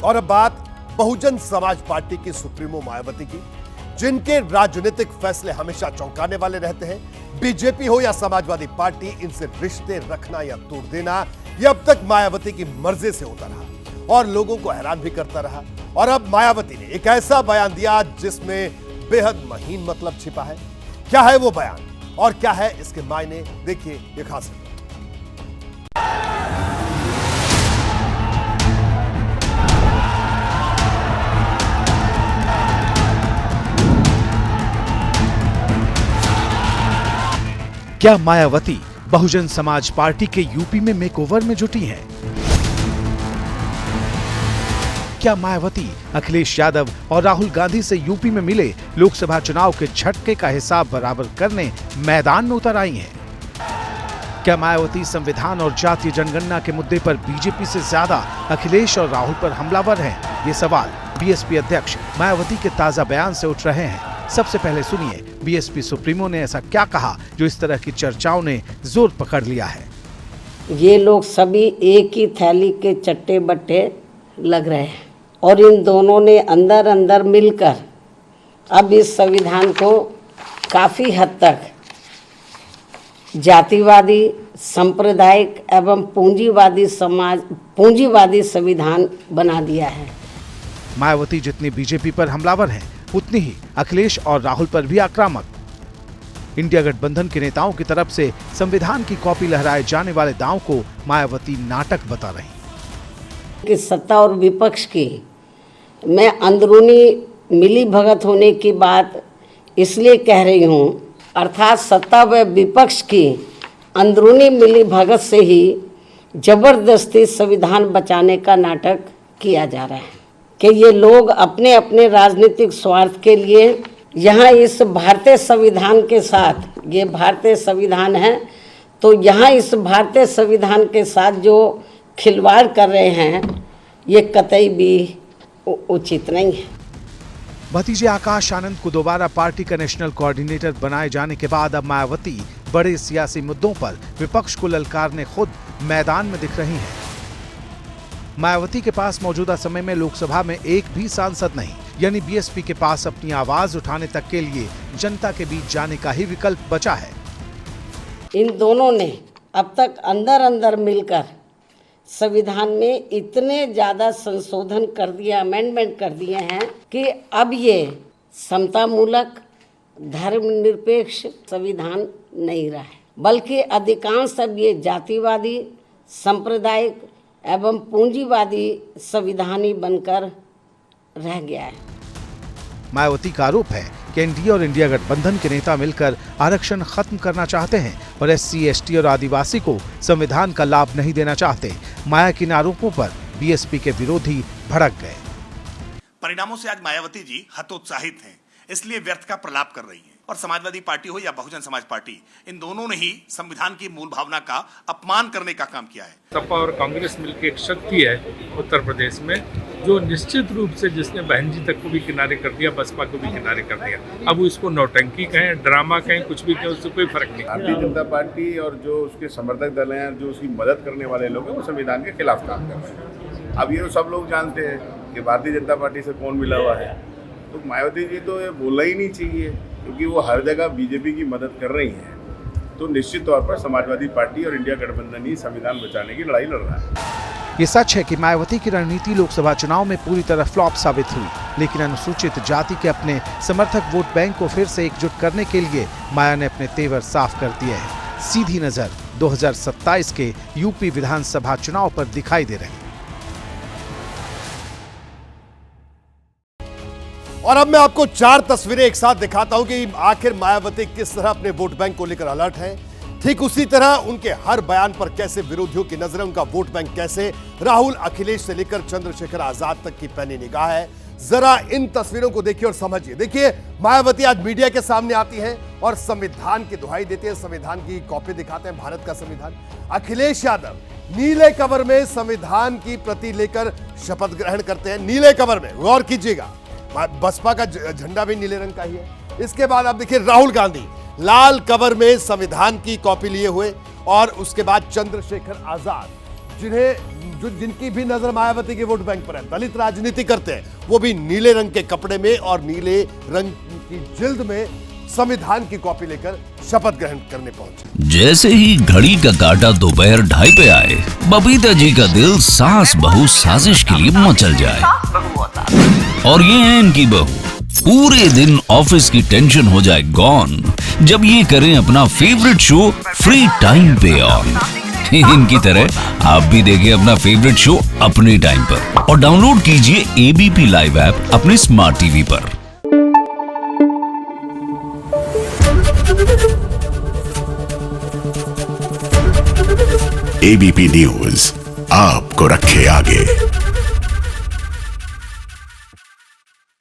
और अब बात बहुजन समाज पार्टी की सुप्रीमो मायावती की, जिनके राजनीतिक फैसले हमेशा चौंकाने वाले रहते हैं। बीजेपी हो या समाजवादी पार्टी, इनसे रिश्ते रखना या तोड़ देना यह अब तक मायावती की मर्जी से होता रहा और लोगों को हैरान भी करता रहा। और अब मायावती ने एक ऐसा बयान दिया जिसमें बेहद महीन मतलब छिपा है। क्या है वो बयान और क्या है इसके मायने, देखिए ये खास है। क्या मायावती बहुजन समाज पार्टी के यूपी में मेकओवर में जुटी हैं? क्या मायावती अखिलेश यादव और राहुल गांधी से यूपी में मिले लोकसभा चुनाव के झटके का हिसाब बराबर करने मैदान में उतर आई हैं? क्या मायावती संविधान और जातीय जनगणना के मुद्दे पर बीजेपी से ज्यादा अखिलेश और राहुल पर हमलावर हैं? ये सवाल बीएसपी अध्यक्ष मायावती के ताजा बयान से उठ रहे हैं। सबसे पहले सुनिए बीएसपी सुप्रीमो ने ऐसा क्या कहा जो इस तरह की चर्चाओं ने जोर पकड़ लिया है। ये लोग सभी एक ही थैली के चट्टे बट्टे लग रहे हैं और इन दोनों ने अंदर अंदर मिलकर अब इस संविधान को काफ़ी हद तक जातिवादी, सांप्रदायिक एवं पूंजीवादी संविधान बना दिया है। मायावती जितनी बीजेपी पर हमलावर हैं, उतनी ही अखिलेश और राहुल पर भी आक्रामक। इंडिया गठबंधन के नेताओं की तरफ से संविधान की कॉपी लहराए जाने वाले दांव को मायावती नाटक बता रही। कि सत्ता और विपक्ष की मैं अंदरूनी मिली भगत होने की बात इसलिए कह रही हूँ, अर्थात सत्ता व विपक्ष की अंदरूनी मिली भगत से ही जबरदस्ती संविधान बचाने का नाटक किया जा रहा है कि ये लोग अपने अपने राजनीतिक स्वार्थ के लिए यहाँ इस भारतीय संविधान के साथ, ये भारतीय संविधान है, तो यहाँ इस भारतीय संविधान के साथ जो खिलवाड़ कर रहे हैं ये कतई भी उचित नहीं है। भतीजे आकाश आनंद को दोबारा पार्टी का नेशनल कोऑर्डिनेटर बनाए जाने के बाद अब मायावती बड़े सियासी मुद्दों पर विपक्ष को ललकारने खुद मैदान में दिख रही हैं। मायावती के पास मौजूदा समय में लोकसभा में एक भी सांसद नहीं, यानी बीएसपी के पास अपनी आवाज उठाने तक के लिए जनता के बीच जाने का ही विकल्प बचा है। इन दोनों ने अब तक अंदर अंदर मिलकर संविधान में इतने ज्यादा संशोधन कर दिए, अमेंडमेंट कर दिए हैं कि अब ये समतामूलक, धर्मनिरपेक्ष संविधान नहीं रहा है, बल्कि अधिकांश अब ये जातिवादी, सांप्रदायिक एवं पूंजीवादी संविधान ही बनकर रह गया है। मायावती का आरोप है कि एनडीए और इंडिया गठबंधन के नेता मिलकर आरक्षण खत्म करना चाहते हैं और एससी, एसटी और आदिवासी को संविधान का लाभ नहीं देना चाहते। माया के इन आरोपों पर बीएसपी के विरोधी भड़क गए। परिणामों से आज मायावती जी हतोत्साहित हैं, इसलिए व्यर्थ का प्रलाप कर रही हैं। और समाजवादी पार्टी हो या बहुजन समाज पार्टी, इन दोनों ने ही संविधान की मूल भावना का अपमान करने का काम किया है। सपा और कांग्रेस मिलकर एक शक्ति है उत्तर प्रदेश में, जो निश्चित रूप से जिसने बहन जी तक को भी किनारे कर दिया, बसपा को भी किनारे कर दिया। अब वो इसको नौटंकी कहें, ड्रामा कहें, कुछ भी कहें, उससे कोई फर्क नहीं। भारतीय जनता पार्टी और जो उसके समर्थक दल हैं, जो उसकी मदद करने वाले लोग हैं, वो संविधान के खिलाफ काम कर रहे हैं। अब ये सब लोग जानते हैं कि भारतीय जनता पार्टी से कौन मिला हुआ है, तो मायावती जी तो ये बोलना ही नहीं चाहिए, क्योंकि वो हर जगह बीजेपी की मदद कर रही हैं। तो निश्चित तौर पर समाजवादी पार्टी और इंडिया गठबंधन ही संविधान बचाने की लड़ाई लड़ रहा है। ये सच है कि मायावती की रणनीति लोकसभा चुनाव में पूरी तरह फ्लॉप साबित हुई, लेकिन अनुसूचित जाति के अपने समर्थक वोट बैंक को फिर से एकजुट करने के लिए माया ने अपने तेवर साफ कर दिए हैं। सीधी नजर 2027 के यूपी विधानसभा चुनाव पर दिखाई दे रही। और अब मैं आपको 4 तस्वीरें एक साथ दिखाता हूं कि आखिर मायावती किस तरह अपने वोट बैंक को लेकर अलर्ट है। ठीक उसी तरह उनके हर बयान पर कैसे विरोधियों की नजरें, उनका वोट बैंक कैसे राहुल, अखिलेश से लेकर चंद्रशेखर आजाद तक की पैनी निगाह है। जरा इन तस्वीरों को देखिए और समझिए। देखिए, मायावती आज मीडिया के सामने आती हैं और संविधान की दुहाई देती है, संविधान की कॉपी दिखाते हैं, भारत का संविधान। अखिलेश यादव नीले कवर में संविधान की प्रति लेकर शपथ ग्रहण करते हैं, नीले कवर में, गौर कीजिएगा, बसपा का झंडा भी नीले रंग का ही है। इसके बाद आप देखिए राहुल गांधी लाल कवर में संविधान की कॉपी लिए हुए, और उसके बाद चंद्रशेखर आजाद जिनकी भी नजर मायावती के वोट बैंक पर है, दलित राजनीति करते हैं, वो भी नीले रंग के कपड़े में और नीले रंग की जिल्द में संविधान की कॉपी लेकर शपथ ग्रहण करने पहुंचे। जैसे ही घड़ी का काटा दोपहर 2:30 पे आए, बबीता जी का दिल सास बहू साजिश के लिए मचल जाए। और ये है इनकी बहू, पूरे दिन ऑफिस की टेंशन हो जाए गॉन जब ये करें अपना फेवरेट शो फ्री टाइम पे ऑन। इनकी तरह आप भी देखिए अपना फेवरेट शो अपने टाइम पर और डाउनलोड कीजिए एबीपी लाइव ऐप अपने स्मार्ट टीवी पर। एबीपी न्यूज आपको रखे आगे।